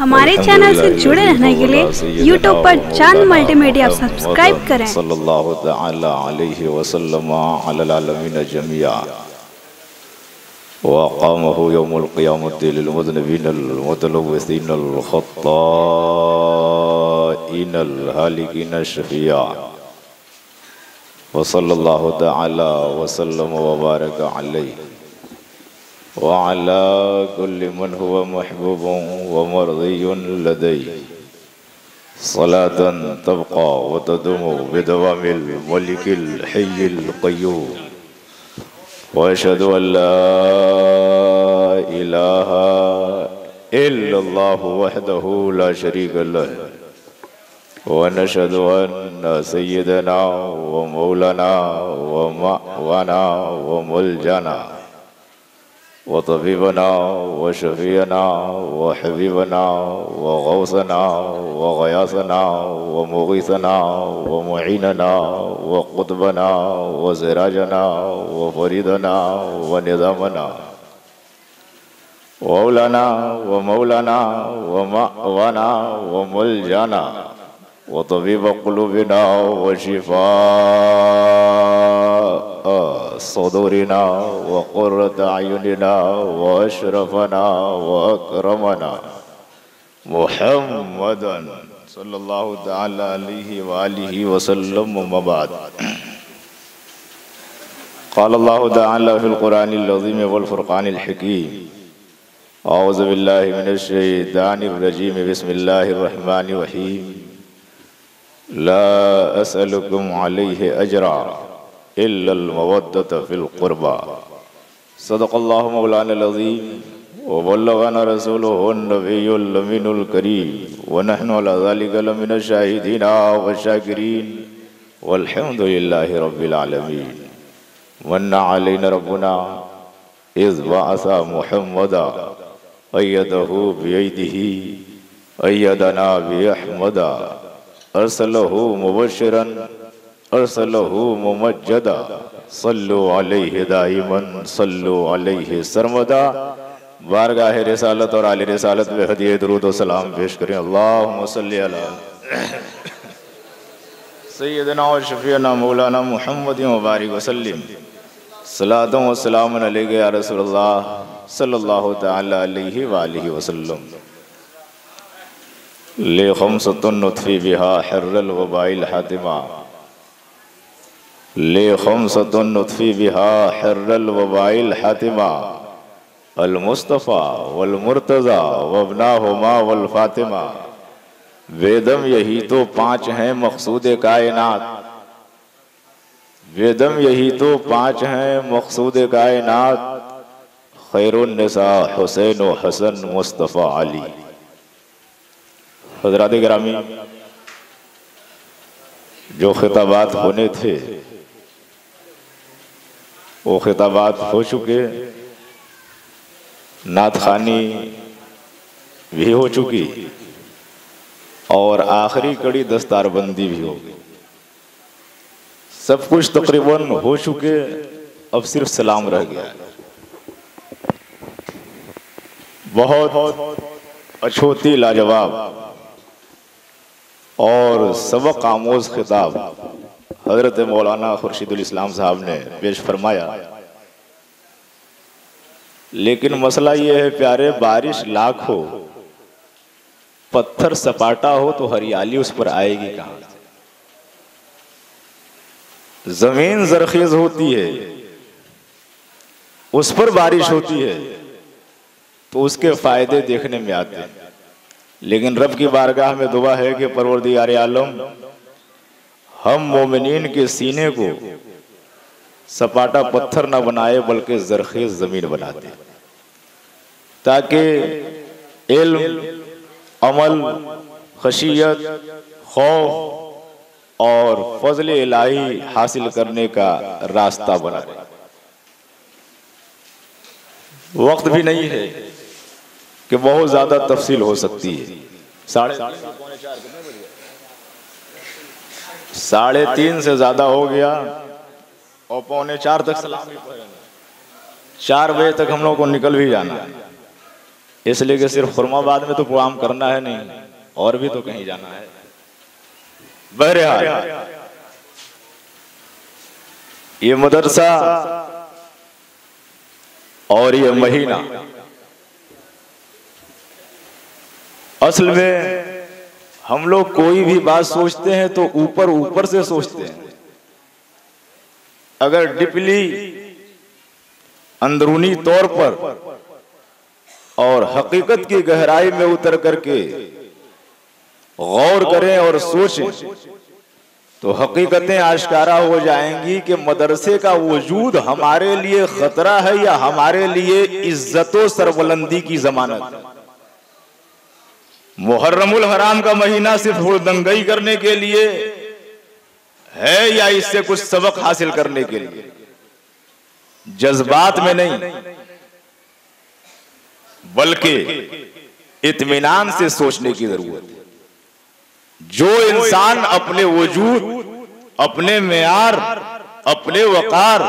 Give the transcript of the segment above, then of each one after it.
हमारे चैनल से जुड़े रहने के लिए यूट्यूब पर चांद मल्टीमीडिया सब्सक्राइब करें। सल्लल्लाहु तआला अलैहि वसल्लम अलल आलमीन जमिया वक़ामहु यौमुल क़ियामति लिल मुज़निबीनल मुतलव्विसीनल ख़त्ताइनल हालिकीन शफ़िया व सल्लल्लाहु तआला वसल्लम व बारक अलैहि व अला कुल्लि मन हुवा महबूबुन व मर्दियुन लदैहि सलातन तबक़ा व तदुमु बिदवामिल मलिकिल हय्यिल क़य्यूम व अशहदु अल्ला इलाहा इल्लल्लाहु वहदहु ला शरीका लहु व नशहदु अन्ना सय्यदना व मौलाना व मअवाना व मुलजना व तबीबना व शफीअना व हबीबना व गौसना व गयासना व मुगीसना व मुईनना व कुतबना व सिराजना व फरीदना व निज़ामना वौलाना व मौलाना व मअवाना व मुलजाना व तबीब क़ुलूबिना व शिफा सदूरिना व क़ुर्रत अयुनिना व अशरफना व अकरमना मुहम्मदन सल्लल्लाहु तआला अलैहि व आलिहि वसल्लम व बाद। क़ाल अल्लाहु तआला फ़िल क़ुरानिल अज़ीम वल फ़ुरक़ानिल हकीम औज़ु बिल्लाहि मिनश शैतानिर रजीम बिस्मिल्लाहिर रहमानिर रहीम ला असअलुकुम अलैहि अजरा इल्लल मवद्दत फ़िल क़ुरबा सदक़ल्लाहु मौलानल अज़ीम व बल्लगना रसूलुहुन नबियुल अमीनुल करीम व नहनु अला ज़ालिका लमिनश शाहिदीन व शाकिरीन वल्हम्दुलिल्लाहि रब्बिल आलमीन। मन्ना अलैना रब्बुना इज़ बअसा मुहम्मदा अय्यदहु बियदिही अय्यदना बिअहमदा अरसलहु मुबश्शिरन अरसलहु मुमज्जदा सल्लु अलैहि दाइमन सल्लु अलैहि सरमदा। बारगाह रिसालत और आले रिसालत में हदिये दुरूद व सलाम पेश करें। अल्लाहुम्मा सल्लि अला सय्यदना व शफीअना मौलाना मुहम्मद व बारिक वसल्लिम सलातुन व सलामुन अलैका या रसूलल्लाह सल्लल्लाहु तआला अलैहि व आलिहि वसल्लम। ले खम्सतुन नुत्फ़ी बिहा हर्रल वबाइल हातिमा ले खम्सतुन नुत्फ़ी बिहा हर्रल वबाइल हातिमा अल मुस्तफ़ा वल मुर्तज़ा वबनाहुमा वल फातिमा। वेदम यही तो पाँच हैं मकसूद कायनात वेदम यही तो पाँच हैं मकसूद कायनात खैरुन निसा हुसैन व हसन मुस्तफ़ा अली। हज़रात गिरामी, जो खिताबात होने थे वो खिताबात हो चुके, नात खानी भी हो चुकी और आखिरी कड़ी दस्तारबंदी भी हो गई। सब कुछ तकरीबन हो चुके, अब सिर्फ सलाम रह गया है। बहुत अछूती लाजवाब और सबक आमोज खिताब हज़रत मौलाना खुर्शीदुल इस्लाम साहब ने पेश फरमाया। लेकिन मसला ये है प्यारे, बारिश लाख हो पत्थर सपाटा हो तो हरियाली उस पर आएगी कहाँ से। जमीन जरखेज होती है, उस पर बारिश होती है तो उसके फायदे देखने में आते हैं। लेकिन रब की बारगाह में दुआ है कि परवरदिगार आलम हम मोमिनीन के सीने को सपाटा पत्थर न बनाए बल्कि जरखेज जमीन बना दे, ताकि इल्म, अमल, खशियत, खौफ और फजल इलाही हासिल करने का रास्ता बना रहे। वक्त भी नहीं है कि बहुत ज्यादा तफसील हो सकती है। 3:30 से ज्यादा हो गया और 3:45 तक सलाम ही पढ़ेंगे। 4 बजे तक हम लोग को निकल भी जाना है। इसलिए कि सिर्फ खुरमाबाद में तो प्रोग्राम करना है नहीं, और भी तो कहीं जाना है। बहरहाल ये मदरसा और ये महीना असल में हम लोग कोई भी बात सोचते हैं तो ऊपर ऊपर से सोचते हैं। अगर डीपली अंदरूनी तौर पर और हकीकत की गहराई में उतर करके गौर करें और सोचें तो हकीकतें आश्कारा हो जाएंगी कि मदरसे का वजूद हमारे लिए खतरा है या हमारे लिए इज्जतो सरबुलंदी की जमानत। मुहर्रमुल हराम का महीना सिर्फ हुड़दंगई करने के लिए है या इससे कुछ सबक हासिल करने के लिए? जज्बात में नहीं बल्कि इत्मीनान से सोचने की जरूरत है। जो इंसान अपने वजूद, अपने मेयार, अपने वकार,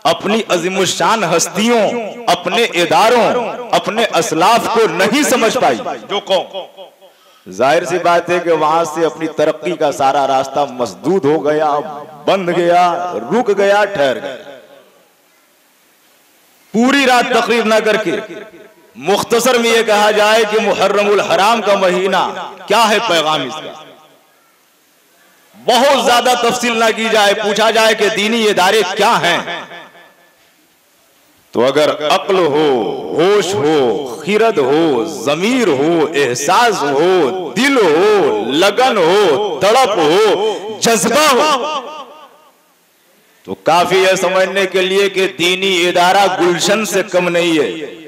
अपनी अजीमुशान हस्तियों, अपने इदारों, अपने असलाफ को नहीं समझ पाई, जो कौम, जाहिर सी बात है कि वहां से अपनी तरक्की का सारा रास्ता मसदूद हो गया, बंद गया, रुक गया, ठहर गया। पूरी रात तकरीर ना करके मुख्तसर में यह कहा जाए कि मुहर्रमुल हराम का महीना क्या है, पैगाम इसका, बहुत ज्यादा तफसील ना की जाए, पूछा जाए कि दीनी इदारे क्या हैं, तो अगर अक्ल हो, होश हो, खिरद हो, जमीर हो, एहसास हो, दिल हो, लगन हो, तड़प हो, जज्बा हो, तो काफी है समझने के लिए कि दीनी इदारा गुलशन से कम नहीं है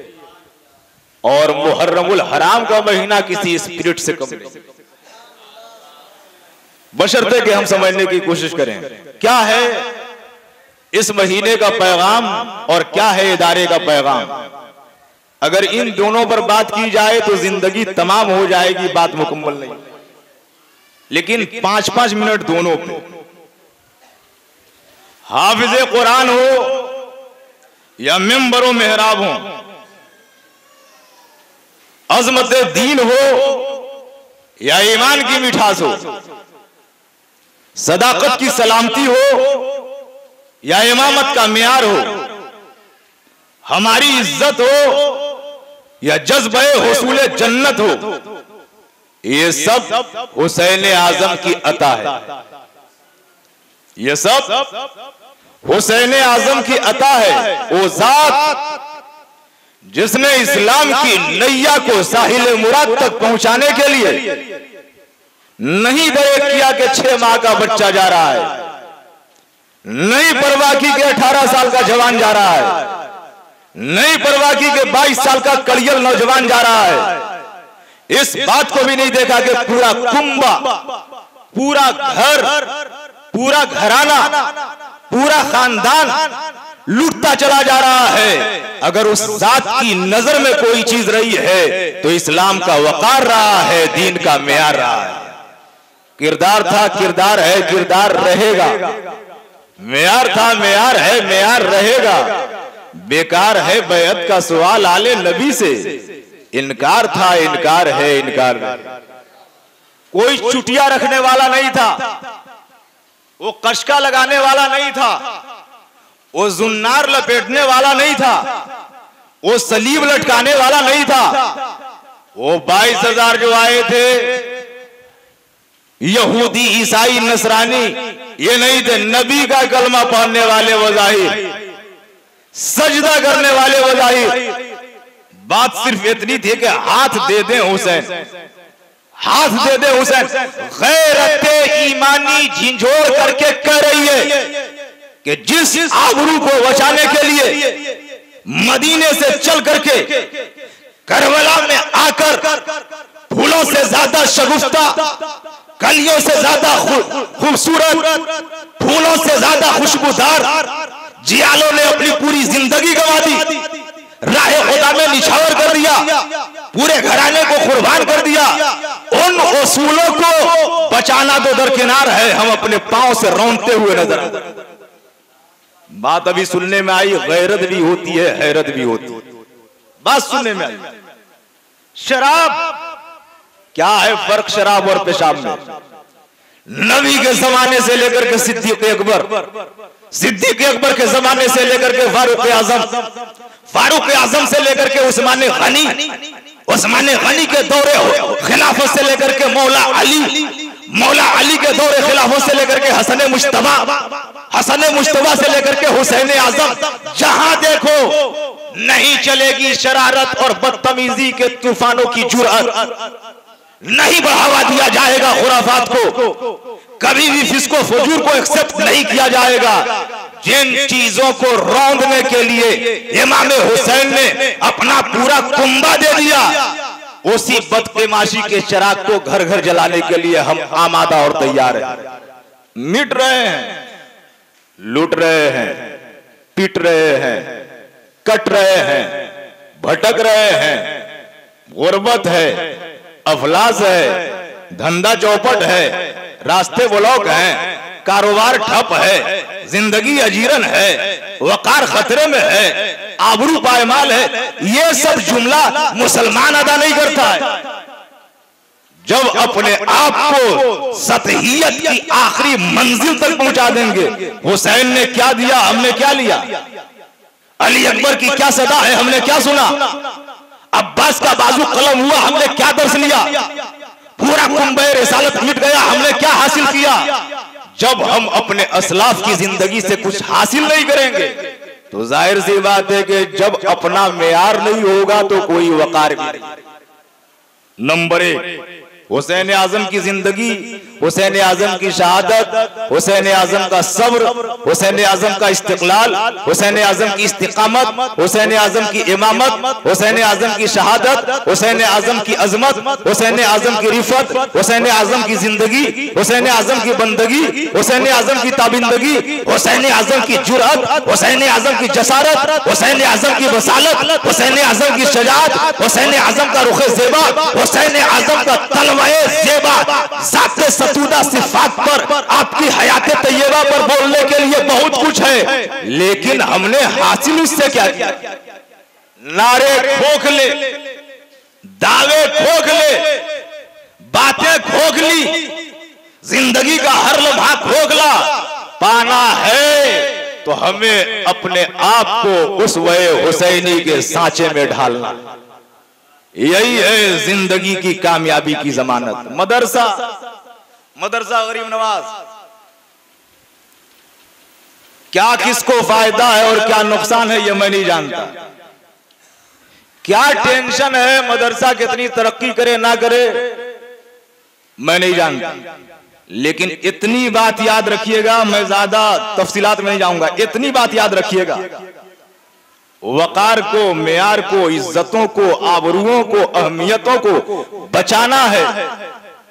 और मुहर्रमुल हराम का महीना किसी स्पिरिट से कम नहीं। बशर्ते कि हम समझने की कोशिश करें क्या है इस महीने का पैगाम और क्या है इदारे का पैगाम। अगर इन दोनों पर बात की जाए तो जिंदगी तमाम हो जाएगी, बात मुकम्मल नहीं। लेकिन 5-5 मिनट दोनों पे, हाफिज़े कुरान हो या मिंबर मेहराब हो, अजमत दीन हो या ईमान की मिठास हो, सदाकत की सलामती हो या इमामत का मेयार हो, हमारी इज्जत हो या जज्बे हुसूल जन्नत हो, ये सब हुसैन आजम की अता है। ये सब हुसैन आजम की अता है। वो जात जिसने इस्लाम की नैया को साहिल मुराद तक पहुंचाने के लिए नहीं दरेक किया कि 6 माह का बच्चा जा रहा है, नहीं परवाह की कि 18 साल का जवान जा रहा है, नहीं परवाह की कि 22 साल का कड़ियल नौजवान जा रहा है। इस बात को भी नहीं देखा कि पूरा कुंबा, पूरा घर, पूरा घराना, पूरा खानदान लूटता चला जा रहा है। अगर उस जात की नजर में कोई चीज रही है तो इस्लाम का वकार रहा है, दीन का मेयार रहा है। किरदार था, किरदार है, किरदार रहेगा। मेयार था, मेयार है, मेयार रहेगा। बेकार है बैअत का सवाल आले नबी से, इनकार था, इनकार है, इनकार है। कोई चुटिया रखने वाला नहीं था, वो कशका लगाने वाला नहीं था, वो जुन्नार लपेटने वाला नहीं था, वो सलीब लटकाने वाला नहीं था। वो 22,000 जो आए थे यहूदी, ईसाई, नसरानी, ये नहीं थे। नबी का कलमा पढ़ने वाले वज़ाहिर, सजदा करने वाले वज़ाहिर। बात सिर्फ इतनी थी कि हाथ दे दें हुसैन, हाथ दे दे हुसैन। गैरत ईमानी झिंझोड़ करके कह रही है कि जिस आबरू को बचाने के लिए मदीने से चल करके करबला में आकर फूलों से ज्यादा शगुफ्ता, कलियों से ज्यादा खूबसूरत, फूलों से ज्यादा खुशबूदार जियालों ने अपनी पूरी जिंदगी गंवा दी, राहे खुदा में निछावर कर दिया, पूरे घराने को कुर्बान कर दिया। उन उसूलों को बचाना तो दरकिनार है, हम अपने पांव से रौंदते हुए नजर आते। बात अभी सुनने में आई, गैरत भी होती है, हैरत भी होती है। बात सुनने में आई शराब, क्या है फर्क शराब और पेशाब में? नबी के जमाने से लेकर के सिद्दीक अकबर, सिद्दीक अकबर के जमाने से लेकर के फारूक आजम, फारूक आजम से लेकर के उस्मान गनी, उस्मान गनी के दौरे खिलाफत से लेकर के मौला अली, मौला अली के दौरे खिलाफत से लेकर के हसन मुश्तबा, हसन मुश्तबा से लेकर के हुसैन आजम, जहां देखो नहीं चलेगी शरारत और बदतमीजी के तूफानों की जुर्अत, नहीं बढ़ावा दिया जाएगा खुराफात को, कभी भी फिस्को फजूर को एक्सेप्ट नहीं किया जाएगा। जिन चीजों को रौंदने के लिए इमाम हुसैन ने अपना पूरा कुंबा दे दिया, उसी बदकिमाशी के चिराग को घर घर जलाने के लिए हम आमादा और तैयार हैं। मिट रहे हैं, लूट रहे हैं, पीट रहे हैं, कट रहे हैं, भटक रहे हैं, गुर्बत है, अफलास है, धंधा चौपट है, रास्ते ब्लॉक हैं, कारोबार ठप है, जिंदगी अजीरन है, वकार खतरे में है, आबरू पायमाल है। ये सब जुमला मुसलमान अदा नहीं करता है। जब अपने आप को सतहियत की आखिरी मंजिल तक पहुंचा देंगे, हुसैन ने क्या दिया हमने क्या लिया, अली अकबर की क्या सदा है हमने क्या सुना, अब्बास का बाजू कलम हुआ हमने क्या दर्श लिया, पूरा कुंबे रिसालत मिट गया हमने क्या हासिल किया। जब हम अपने असलाफ की जिंदगी से कुछ हासिल नहीं करेंगे तो जाहिर सी बात है कि जब अपना मेयार नहीं होगा तो कोई वकार भी नहीं। नंबर 1 हुसैन आजम की जिंदगी, हुसैन आजम की शहादत, हुसैन आजम का सब्र, हुसैन आजम का इस्तिक़लाल, हुसैन आजम की इस्तिकामत, हुसैन आजम की इमामत, हुसैन आजम की शहादत, हुसैन आजम की अजमत, हुसैन आजम की रिफत, हुसैन आजम की जिंदगी, हुसैन आजम की बंदगी, हुसैन आजम की ताबिंदगी, हुसैन आजम की जुर्अत, हुसैन आजम की जसारत, हुसैन आजम की वसालत, हुसैन आजम की शजाअत, हुसैन आजम का रुख ज़ेबा, हुसैन आजम का तलवाए ज़ेबा, ज़ाते सतूदा सिफात पर, आपकी हयाते तैयबा पर बोलने के लिए बहुत कुछ है, लेकिन हमने हासिल इससे क्या किया? नारे खोखले, दावे खोखले, बातें खोखली, जिंदगी का हर लम्हा खोखला। पाना है तो हमें अपने आप को उस वए हुसैनी के सांचे में ढालना, यही है जिंदगी की कामयाबी की जमानत। मदरसा, मदरसा गरीब नवाज, क्या किसको फायदा है और क्या नुकसान है ये मैं नहीं जानता। क्या टेंशन है मदरसा कितनी तरक्की करे ना करे मैं नहीं जानता, लेकिन इतनी बात याद रखिएगा, मैं ज्यादा तफसीलात में नहीं जाऊंगा, इतनी बात याद रखिएगा, वकार को, मेयार को, इज्जतों को, आबरूओं को, अहमियतों को बचाना है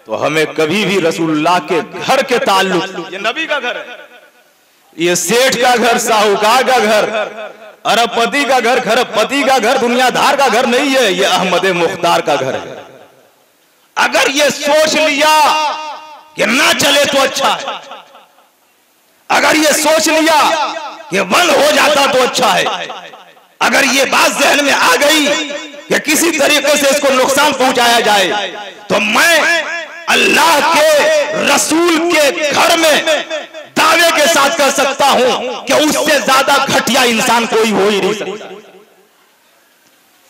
तो हमें कभी भी रसूलुल्लाह के घर के ताल्लुक, ये नबी का घर है, ये सेठ का घर, साहूकार का घर, अरबपति का घर, खरबपति का घर, दुनियादार का घर नहीं है, ये अहमद मुख्तार का घर है। अगर ये सोच लिया कि ना चले तो अच्छा है, अगर ये सोच लिया कि बंद हो जाता तो अच्छा है, अगर ये बात जहन में आ गई कि किसी तरीके से इसको नुकसान पहुंचाया जाए, तो मैं अल्लाह के रसूल के घर में दावे के साथ कर सकता हूं कि उससे ज्यादा घटिया इंसान कोई हो ही नहीं सकता।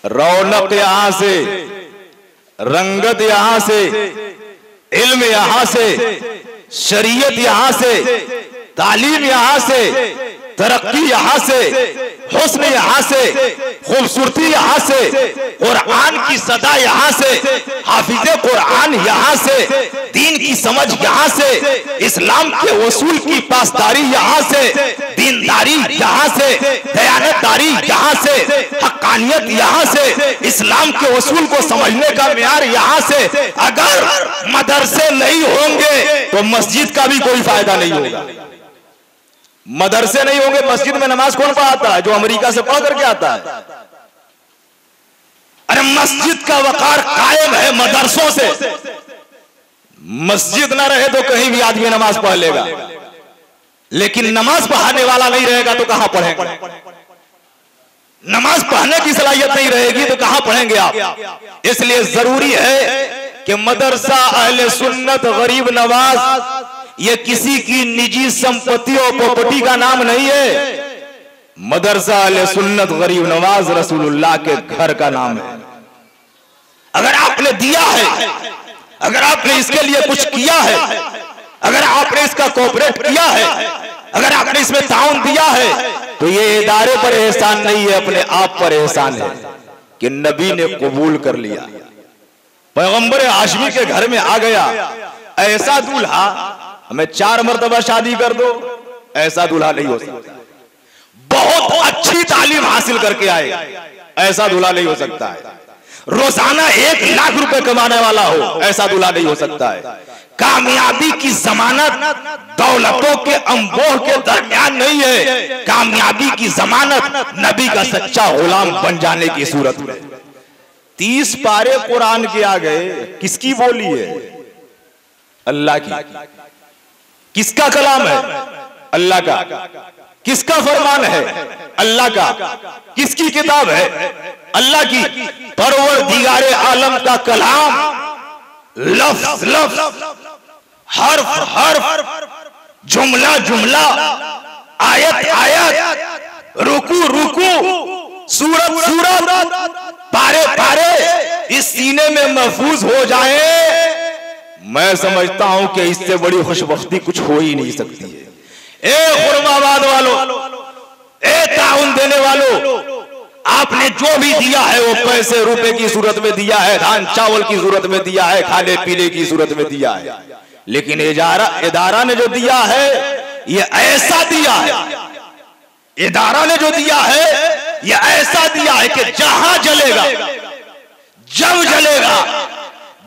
रौनक यहां से, रंगत यहां से, इल्म यहां से, शरीयत यहां से, तालीम यहां से, तरक्की यहां से, हुस्न यहां से, खूबसूरती यहां से, कुरान की सदा यहां से, हाफिज़े कुरान यहां से, दीन की समझ यहां से, इस्लाम के उसूल की पासदारी यहां से, दीनदारी यहां से, दयानतदारी यहां से, हक्कानियत यहां से, इस्लाम के उसूल को समझने का मेयार यहां से। अगर मदरसे नहीं होंगे तो मस्जिद का भी कोई फायदा नहीं होगा। मदरसे नहीं होंगे, मस्जिद में नमाज कौन पढ़ाता है? जो अमेरिका से पढ़ करके आता है। अरे मस्जिद का वकार कायम है मदरसों से। मस्जिद ना रहे तो कहीं भी आदमी नमाज पढ़ लेगा, लेकिन नमाज पढ़ाने वाला नहीं रहेगा तो कहां पढ़ेगा? नमाज पढ़ने की सलाहियत नहीं रहेगी तो कहां पढ़ेंगे आप। इसलिए जरूरी है कि मदरसा अहले सुन्नत गरीब नवाज ये किसी की निजी संपत्ति और प्रॉपर्टी का नाम नहीं है। मदरसा अहले सुन्नत गरीब नवाज रसूलुल्लाह के घर का नाम है। अगर आपने दिया है, अगर आपने इसके लिए कुछ किया है, अगर आपने इसका कोऑपरेट किया है, अगर आपने इसमें ताउन दिया है, तो ये इदारे पर एहसान नहीं है, अपने आप पर एहसान है कि नबी ने कबूल कर लिया। पैगंबर हाशमी के घर में आ गया, ऐसा दूल्हा, हमें 4 मरतबा शादी कर दो, ऐसा दूल्हा नहीं हो सकता। बहुत अच्छी तालीम हासिल करके आए, ऐसा दूल्हा नहीं हो सकता है। रोजाना 1 लाख रुपए कमाने वाला हो, ऐसा दूल्हा नहीं हो सकता है। कामयाबी की जमानत दौलतों के अंबोह के दरमियान नहीं है, कामयाबी की जमानत नबी का सच्चा गुलाम बन जाने की सूरत में। 30 पारे कुरान के आ गए, किसकी बोली है? अल्लाह की। किसका कलाम है? अल्लाह का। किसका फरमान है? अल्लाह का। किसकी किताब है? अल्लाह की। परवरदिगारे आलम का कलाम, लफ्ज लफ्ज, हर्फ हर्फ, जुमला जुमला, आयत आयत, रुकू रुकू, सूरत सूरत, पारे पारे इस सीने में महफूज हो जाए, मैं समझता हूं कि इससे बड़ी खुशबख्ती कुछ हो ही नहीं सकती है। ए खुरमाबाद वालों, ए ताउन देने वालों, आपने जो भी दिया है वो पैसे रुपए की सूरत में दिया है, धान चावल की सूरत में दिया है, खाने पीने की सूरत में दिया है, लेकिन इदारा ने जो दिया है ये ऐसा दिया है, इदारा ने जो दिया है ये ऐसा दिया है कि जहां जलेगा, जब जलेगा,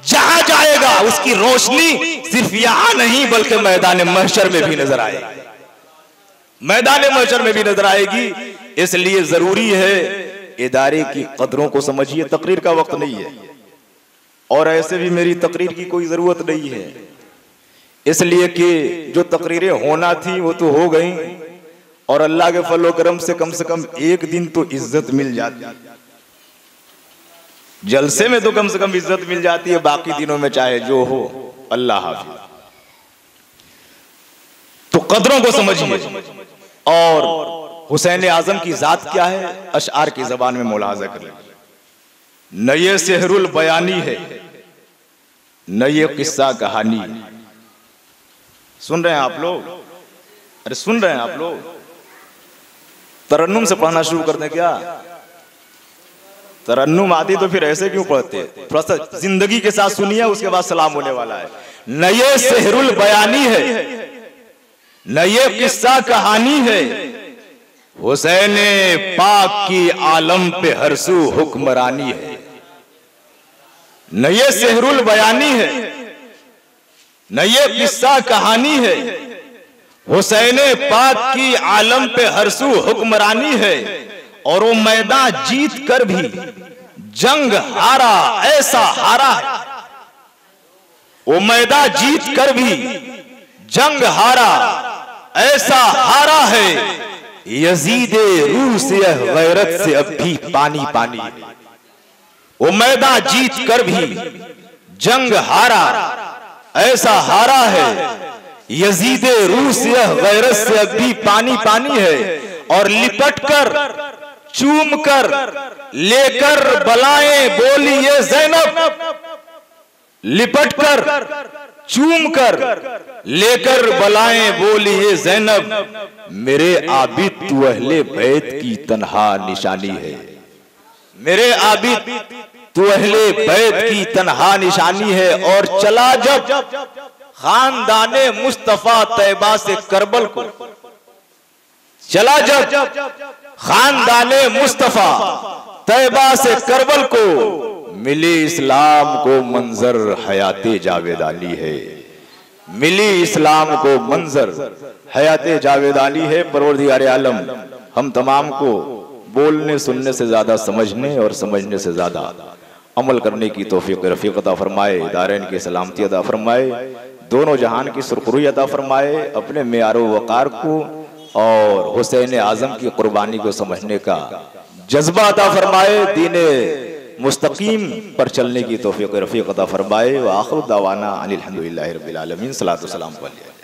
जहां जाएगा उसकी रोशनी सिर्फ यहां नहीं बल्कि मैदान महशर में भी नजर आएगी, मैदान महशर में भी नजर आएगी। इसलिए जरूरी है इदारे की कदरों को समझिए। तकरीर का वक्त नहीं है और ऐसे भी मेरी तकरीर की कोई जरूरत नहीं है, इसलिए कि जो तकरीरें होना थी वो तो हो गई और अल्लाह के फलो करम से कम एक दिन तो इज्जत मिल जाती, जलसे में तो कम से कम इज्जत मिल जाती है, बाकी दिनों में चाहे जो हो। अल्लाह हाफिज। तो कदरों को समझिए। और हुसैन आजम की जात क्या है? अशआर की जबान में मुलाजा करें। न ये सेहरुल बयानी है, न ये किस्सा कहानी। सुन रहे हैं आप लोग? अरे सुन रहे हैं आप लोग? तरन्नुम से पढ़ना शुरू कर दें क्या? तरन्नुम आती तो फिर ऐसे क्यों पढ़ते? थोड़ा सा जिंदगी के साथ सुनिए, उसके बाद सलाम होने वाला है। न ये सेहरुल बयानी है, न ये किस्सा कहानी है, हुसैन पाक की आलम पे हरसू हुक्मरानी है। न ये सेहरुल बयानी है, न ये किस्सा कहानी है, हुसैन पाक की आलम पे हरसू हुक्मरानी है। और वो मैदान जीत कर भी जंग हारा, ऐसा हारा है, वो मैदान जीत कर भी जंग हारा, ऐसा हारा है, यजीदे रूह से गैरत से अब भी पानी पानी है। वो मैदान जीत कर भी जंग हारा, ऐसा हारा है, यजीदे रूह से गैरत से अब भी पानी पानी है। और लिपट कर चूम कर लेकर बलाएं बोली ये ज़ैनब, लिपट कर चूम कर लेकर बलाएं बोली ये ज़ैनब, मेरे आबिद तू अहले बैत की तन्हा निशानी है, मेरे आबिद तू अहले बैत की तन्हा निशानी है। और चला जब खानदाने मुस्तफा तैबा से करबल को, चला जब खानदाने मुस्तफा तैबा से करबल को, मिली इस्लाम को मंजर हयाते जावेदानी है, मिली इस्लाम को मंजर हयाते जावेदानी है। परवरदिगार आलम हम तमाम को बोलने सुनने से ज्यादा समझने और समझने से ज्यादा अमल करने की तौफीक रफीक अता फरमाए, दारैन की सलामती अता फरमाए, दोनों जहान की सुरखरुई अता फरमाए, अपने मेयारो वक़ार को और हुसैन आज़म की कुर्बानी को समझने का जज्बा अता फरमाए, दीने मुस्तकीम पर चलने की तौफीक रफ़ीक अता फरमाए। व आखिर दावाना अनिल हम्दुलिल्लाहि रब्बिल आलमीन। सलातो सलाम अलैहि।